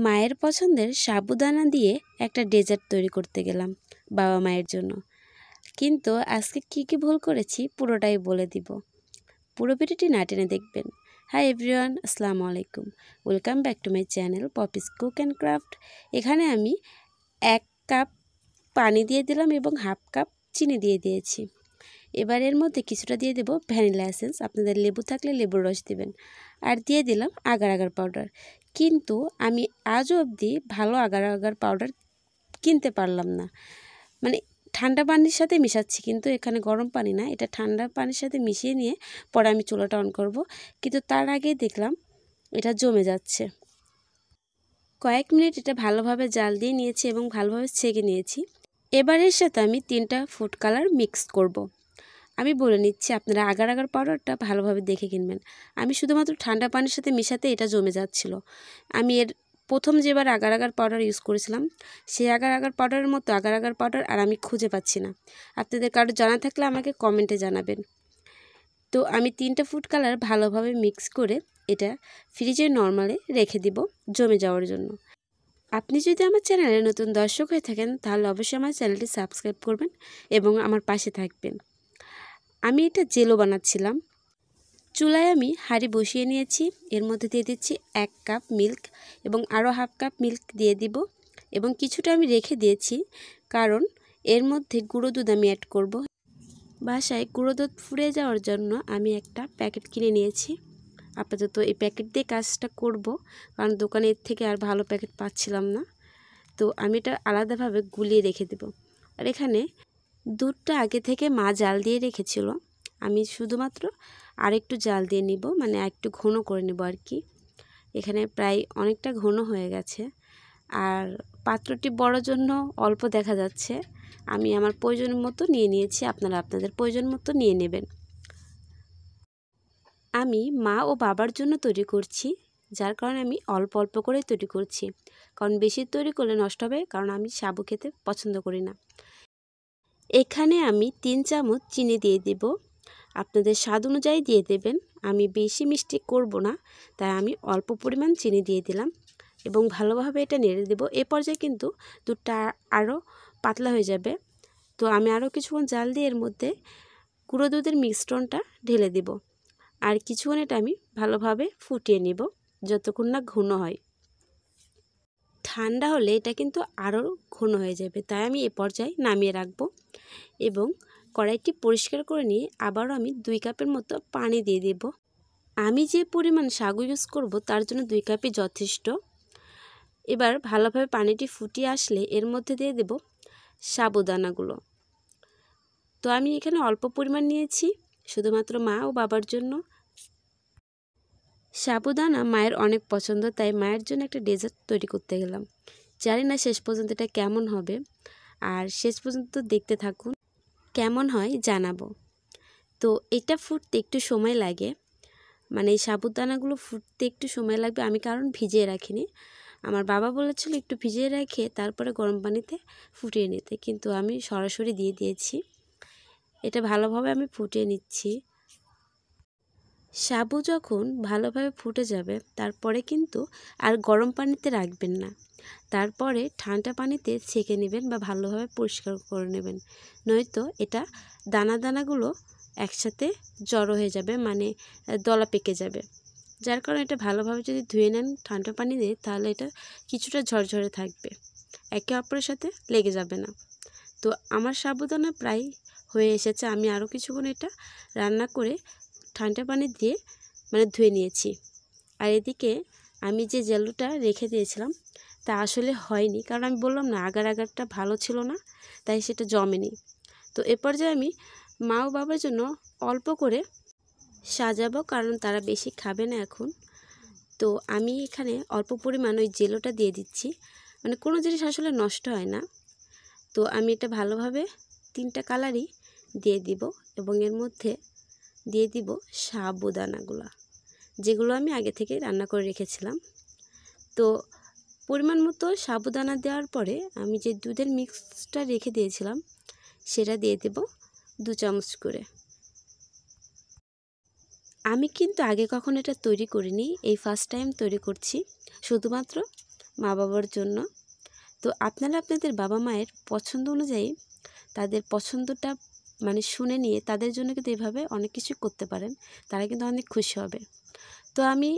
মায়ের পছন্দের সাবুদানা দিয়ে একটা ডেজার্ট তৈরি করতে গেলাম বাবা মায়ের জন্য। কিন্তু আজকে কি ভুল করেছি পুরোটাই বলে দিব। পুরো ভিডিওটি না টেনে দেখবেন। হাই এভরিওয়ান, আসসালামু আলাইকুম, welcome back to my channel Poppy's cook and craft. এখানে আমি 1 কাপ পানি দিয়ে দিলাম এবং হাফ কাপ চিনি দিয়ে দিয়েছি। এবার এর মধ্যে কিছুটা দিয়ে দেব ভ্যানিলা এসেন্স, আপনাদের লেবু থাকলে লেবুর রস দিবেন। আর দিয়ে দিলাম আগার আগার পাউডার। কিন্তু আমি আজও অবধি ভালো আগার আগার পাউডার কিনতে পারলাম না। মানে ঠান্ডা পানির সাথে মিশাচ্ছি, কিন্তু এখানে গরম পানি না, এটা ঠান্ডা পানির সাথে মিশিয়ে নিয়ে পরে আমি চুলাটা অন করব। কিন্তু তার আগেই দেখলাম এটা জমে যাচ্ছে। কয়েক মিনিট এটা ভালোভাবে জাল দিয়ে নিয়েছি এবং ভালোভাবে ছেঁকে নিয়েছি। এবারের সাথে আমি 3টা ফুড কালার মিক্স করব। আমি বলে নিচ্ছি, আপনারা আগার আগার পাউডারটা ভালোভাবে দেখে কিনবেন। আমি শুধুমাত্র ঠান্ডা পানির সাথে মেশাতে এটা জমে যাচ্ছিল। আমি এর প্রথম যেবার আগার আগার পাউডার ইউজ করেছিলাম, সেই আগার আগার পাউডারের মতো আগার আগার পাউডার আর আমি খুঁজে পাচ্ছি না। আপনাদের কারো জানা থাকলে আমাকে কমেন্টে জানাবেন। তো আমি 3টা ফুড কালার ভালোভাবে মিক্স করে এটা ফ্রিজে নর্মালে রেখে দিব জমে যাওয়ার জন্য। আপনি যদি আমার চ্যানেলে নতুন দর্শক হয়ে থাকেন তাহলে অবশ্যই আমার চ্যানেলটি সাবস্ক্রাইব করবেন এবং আমার পাশে থাকবেন। আমি এটা জেলো বানাচ্ছিলাম। চুলায় আমি হাঁড়ি বসিয়ে নিয়েছি, এর মধ্যে দিয়ে দিচ্ছি 1 কাপ মিল্ক এবং আরও হাফ কাপ মিল্ক দিয়ে দিব এবং কিছুটা আমি রেখে দিয়েছি, কারণ এর মধ্যে গুঁড়ো দুধ আমি অ্যাড করব। বাসায় গুঁড়ো দুধ ফুরিয়ে যাওয়ার জন্য আমি একটা প্যাকেট কিনে নিয়েছি। আপাতত এই প্যাকেট দিয়ে কাজটা করব, কারণ দোকানে এর থেকে আর ভালো প্যাকেট পাচ্ছিলাম না। তো আমি এটা আলাদাভাবে গুলিয়ে রেখে দেব। আর এখানে দুধটা আগে থেকে মা জাল দিয়ে রেখেছিল, আমি শুধুমাত্র আরেকটু জাল দিয়ে নিব, মানে একটু ঘন করে নেব আর কি। এখানে প্রায় অনেকটা ঘন হয়ে গেছে। আর পাত্রটি বড় জন্য অল্প দেখা যাচ্ছে। আমি আমার প্রয়োজন মতো নিয়ে নিয়েছি, আপনারা আপনাদের প্রয়োজন মতো নিয়ে নেবেন। আমি মা ও বাবার জন্য তৈরি করছি, যার কারণে আমি অল্প অল্প করে তৈরি করছি, কারণ বেশি তৈরি করলে নষ্ট হবে, কারণ আমি সাবু খেতে পছন্দ করি না। এখানে আমি 3 চামচ চিনি দিয়ে দেব, আপনাদের স্বাদ অনুযায়ী দিয়ে দেবেন। আমি বেশি মিষ্টি করব না, তাই আমি অল্প পরিমাণ চিনি দিয়ে দিলাম এবং ভালোভাবে এটা নেড়ে দেব। এ পর্যায়ে কিন্তু দুধটা আরও পাতলা হয়ে যাবে। তো আমি আরও কিছুক্ষণ জাল দিয়ে এর মধ্যে গুঁড়ো দুধের মিশ্রণটা ঢেলে দেব। আর কিছুক্ষণ এটা আমি ভালোভাবে ফুটিয়ে নেব যতক্ষণ না ঘন হয়। ঠান্ডা হলে এটা কিন্তু আরও ঘন হয়ে যাবে, তাই আমি এ পর্যায়ে নামিয়ে রাখবো এবং কড়াইটি পরিষ্কার করে নিয়ে আবারও আমি 2 কাপের মতো পানি দিয়ে দেব। আমি যে পরিমাণ সাগু ইউজ করব তার জন্য 2 কাপই যথেষ্ট। এবার ভালোভাবে পানিটি ফুটিয়ে আসলে এর মধ্যে দিয়ে দেব সাবুদানাগুলো। তো আমি এখানে অল্প পরিমাণ নিয়েছি, শুধুমাত্র মা ও বাবার জন্য। সাবুদানা মায়ের অনেক পছন্দ, তাই মায়ের জন্য একটা ডেজার্ট তৈরি করতে গেলাম। জানি না শেষ পর্যন্ত এটা কেমন হবে, আর শেষ পর্যন্ত দেখতে থাকুন, কেমন হয় জানাবো। তো এটা ফুটতে একটু সময় লাগে, মানে এই সাবুদানাগুলো ফুটতে একটু সময় লাগবে। আমি কারণ ভিজিয়ে রাখিনি, আমার বাবা বলেছিল একটু ভিজিয়ে রেখে তারপরে গরম পানিতে ফুটিয়ে নিতে, কিন্তু আমি সরাসরি দিয়ে দিয়েছি। এটা ভালোভাবে আমি ফুটিয়ে নিচ্ছি। সাবু যখন ভালোভাবে ফুটে যাবে তারপরে কিন্তু আর গরম পানিতে রাখবেন না, তারপরে ঠান্ডা পানিতে ছেঁকে নেবেন বা ভালোভাবে পরিষ্কার করে নেবেন, নয়তো এটা দানা দানাগুলো একসাথে জড়ো হয়ে যাবে, মানে দলা পেকে যাবে। যার কারণে এটা ভালোভাবে যদি ধুয়ে নেন ঠান্ডা পানি দিয়ে, তাহলে এটা কিছুটা ঝরঝরে থাকবে, একে অপরের সাথে লেগে যাবে না। তো আমার সাবুদানা প্রায় হয়ে এসেছে, আমি আরও কিছুক্ষণ এটা রান্না করে ঠান্ডা পানি দিয়ে মানে ধুয়ে নিয়েছি। আর এদিকে আমি যে জেলোটা রেখে দিয়েছিলাম তা আসলে হয়নি, কারণ আমি বললাম না আগার আগারটা ভালো ছিল না, তাই সেটা জমেনি। তো এ পর্যায়ে আমি মা ও বাবার জন্য অল্প করে সাজাবো, কারণ তারা বেশি খাবে না এখন। তো আমি এখানে অল্প পরিমাণ ওই জেলোটা দিয়ে দিচ্ছি, মানে কোনো জিনিস আসলে নষ্ট হয় না। তো আমি এটা ভালোভাবে 3টা কালারই দিয়ে দিব এবং এর মধ্যে দিয়ে দিব সাবুদানাগুলো, যেগুলো আমি আগে থেকে রান্না করে রেখেছিলাম। তো পরিমাণ মতো সাবুদানা দেওয়ার পরে আমি যে দুধের মিক্সটা রেখে দিয়েছিলাম সেটা দিয়ে দেব 2 চামচ করে। আমি কিন্তু আগে কখনো এটা তৈরি করিনি, এই ফার্স্ট টাইম তৈরি করছি। শুধুমাত্র মা বাবার জন্য। তো আপনারা আপনাদের বাবা মায়ের পছন্দ অনুযায়ী তাদের পছন্দটা মানে শুনে নিয়ে তাদের জন্য কিন্তু এভাবে অনেক কিছু করতে পারেন, তারা কিন্তু অনেক খুশি হবে। তো আমি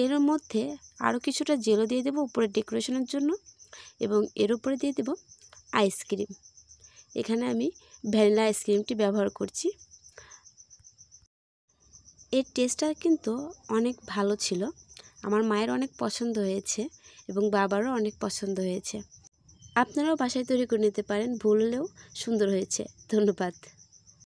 এর মধ্যে আরও কিছুটা জেলো দিয়ে দেবো উপরে ডেকোরেশনের জন্য, এবং এর উপরে দিয়ে দেব আইসক্রিম। এখানে আমি ভ্যানিলা আইসক্রিমটি ব্যবহার করছি। এর টেস্টটা কিন্তু অনেক ভালো ছিল, আমার মায়ের অনেক পছন্দ হয়েছে এবং বাবারও অনেক পছন্দ হয়েছে। আপনারাও বাসায় তৈরি করে নিতে পারেন, ভুল হলেও সুন্দর হয়েছে। ধন্যবাদ।